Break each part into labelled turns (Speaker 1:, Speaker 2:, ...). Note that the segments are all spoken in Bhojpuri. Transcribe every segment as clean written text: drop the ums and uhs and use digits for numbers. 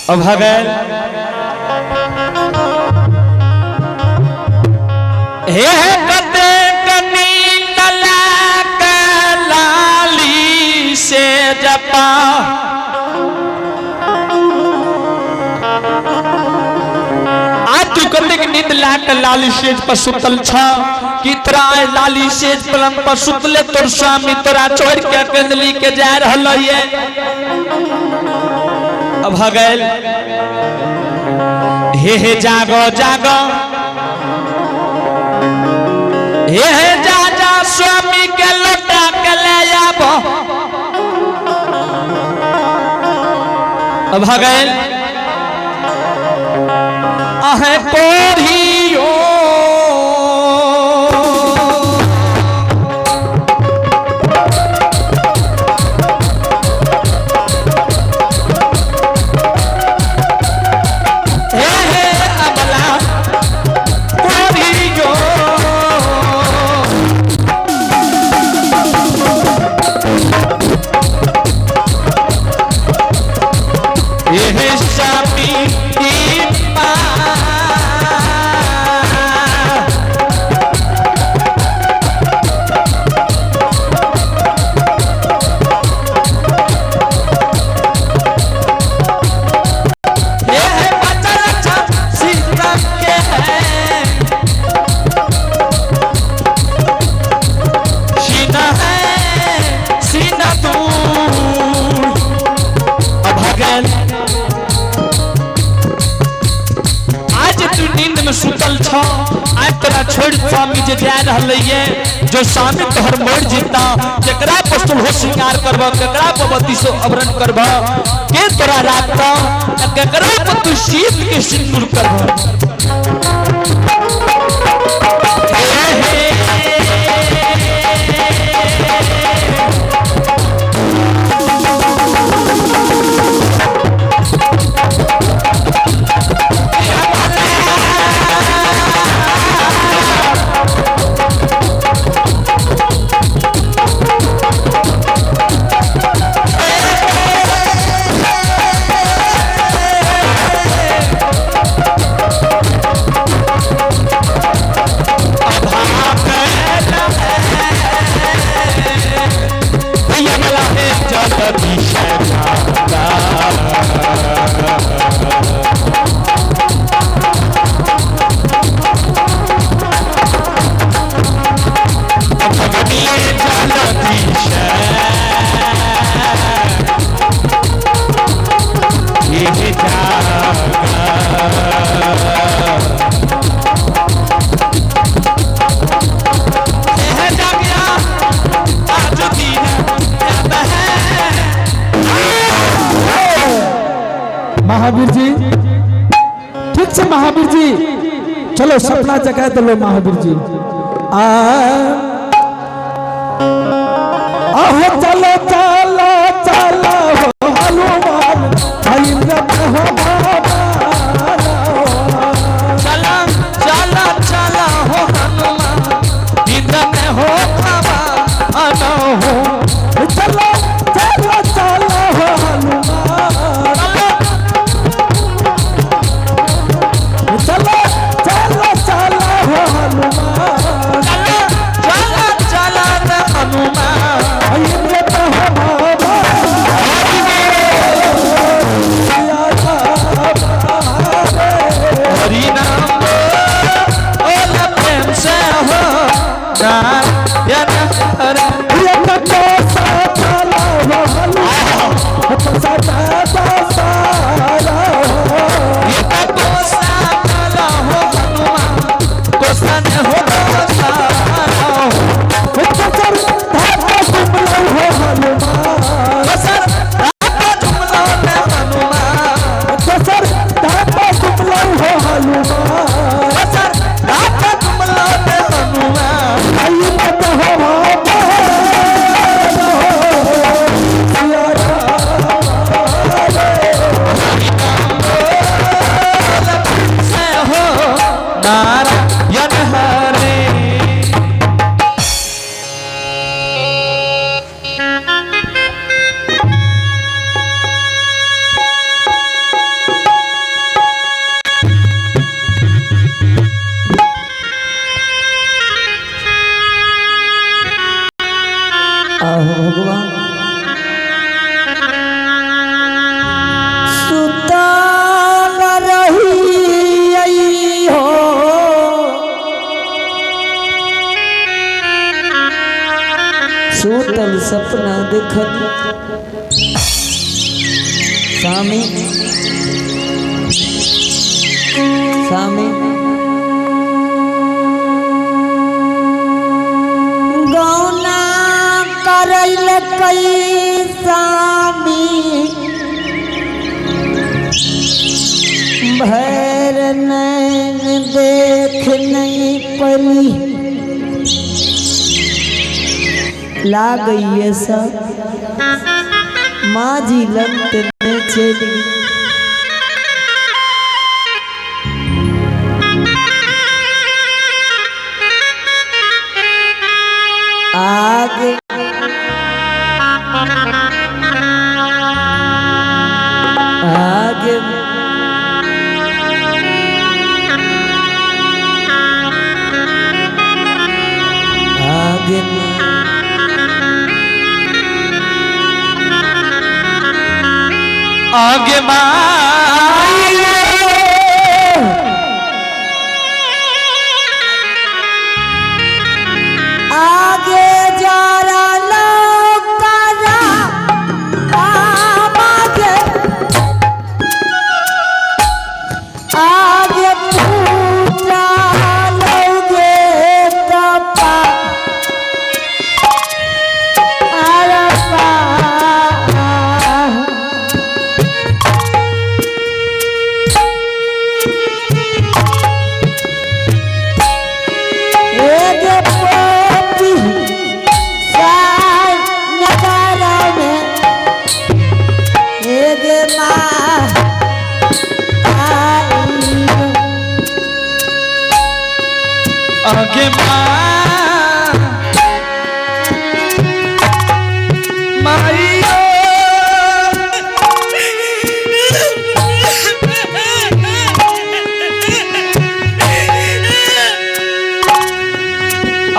Speaker 1: भगल हे कते कनी लाली से जपा आज तू कते नींद लाट लाली सेज पर सुतल छा कि तोरा लाली सेज पलंग पर सुतले तोर स्वामी तोरा छोड़ के कंदली के जा रहल है भगल हे जागो जागो हे जा जा स्वामी के लौटा के ले आबो भगल आहे पोरियो स्वामी जे जा रहले ये जो स्वामी तोहर मोड़ जीता जकरा पर तुम हो श्रृंगार करबो ककरा पर बत्ती सो अवरण करबो के तोरा राखता ककरा पर तू शीत के सिंदूर करबो
Speaker 2: महावीर जी ठीक से महावीर जी चलो सपना जगह तो लो महावीर जी आहो चलो चलो चलो हनुमान इंद्र हो
Speaker 1: चला चला चला हो हनुमान इंद्र में हो बाबा हो
Speaker 2: चलो चलो चलो हो हनुमान चलो चलो चलो हो हनुमान
Speaker 1: चला चला रे हनुमान
Speaker 2: इंद्र हो
Speaker 1: हरि नाम बोल प्रेम से हो नारायण हरे
Speaker 2: हनुमान
Speaker 3: भगवान सुतल रही हो सुतल सपना देखत स्वामी स्वामी गौना करल कई स्वामी भैर नैन देख नहीं पली ला गई है सब माँ जी लंत में चली आगे आगे आगे
Speaker 1: आगे
Speaker 3: आगे जा रहा लोकारा आगे आगे पूजा लोगे तपा अरपा
Speaker 1: आगे माइयो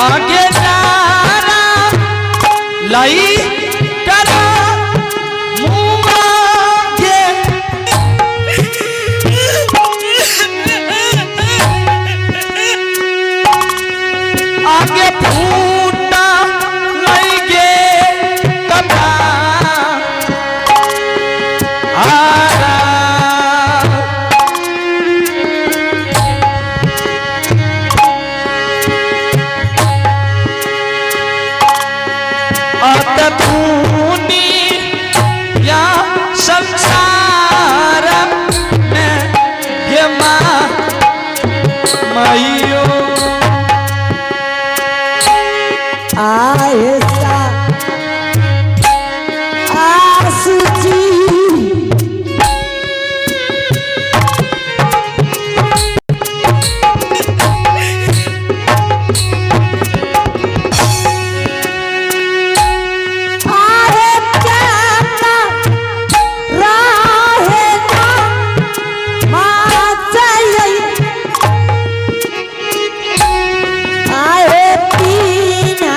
Speaker 1: आगे जाना लाई करा आगे फूटा लगे कथा आरा अतूनी या संसार में ये माइयो
Speaker 3: आयसा आसुची आए क्या राहे ना माचई आए पीना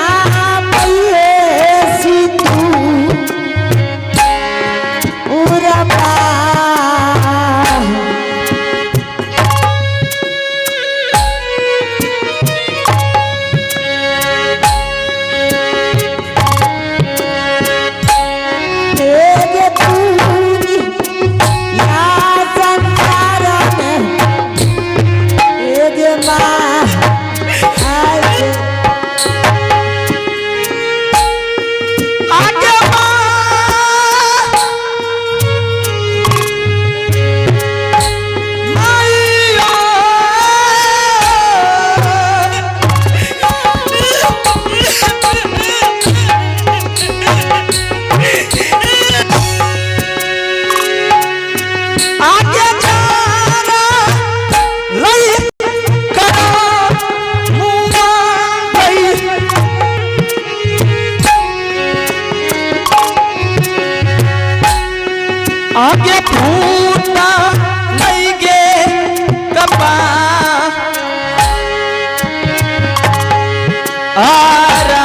Speaker 1: आगे फूटा लगे कपा आरा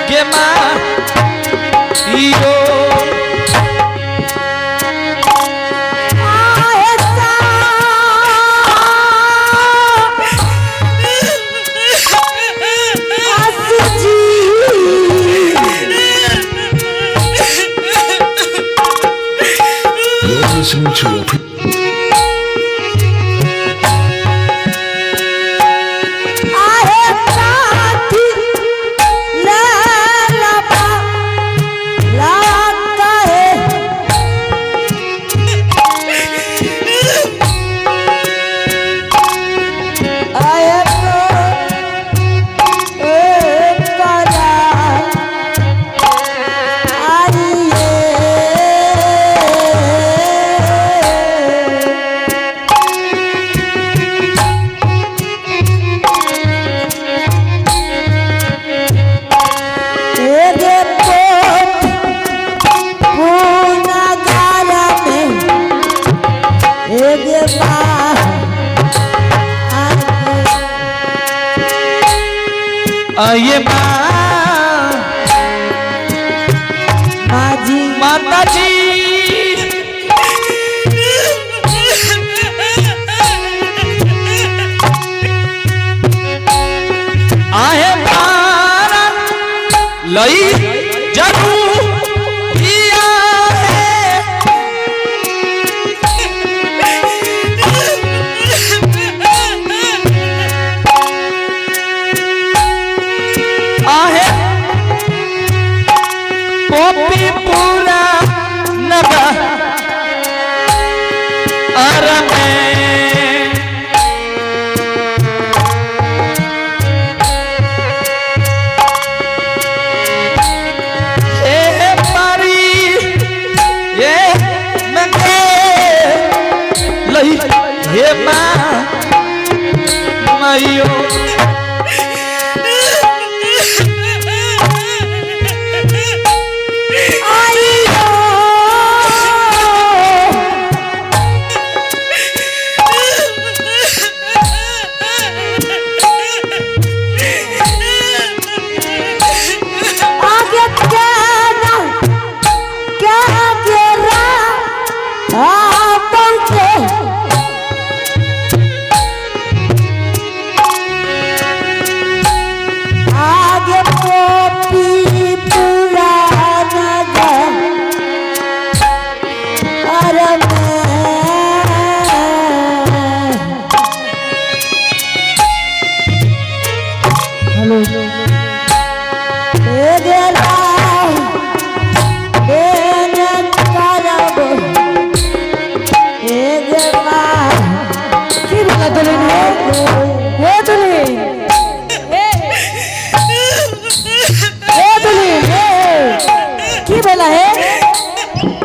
Speaker 1: के माँ यो
Speaker 3: आए सासू जी
Speaker 4: You're listening to a
Speaker 3: आए साथी ललबा लागा है आए को करा
Speaker 1: ये माँ
Speaker 3: माजी
Speaker 1: माता जी आहे मारा लई जरूर किया है आहे पोपी पूरा नगा अरमे ए पारी ये मगे लई हे माँ मायो
Speaker 3: आगे क्या तेरा बनते आगे पोपी पूरा नगर अरे
Speaker 2: हेलो
Speaker 3: की बोला है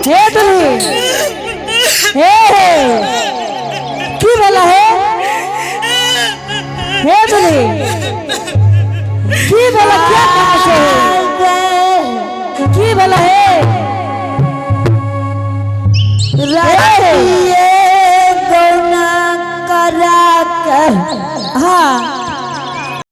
Speaker 3: हे दुल्ही हे की बोला है हे दुल्ही की बोला क्या कहा से की बोला है रातिए गौना करा कर हाँ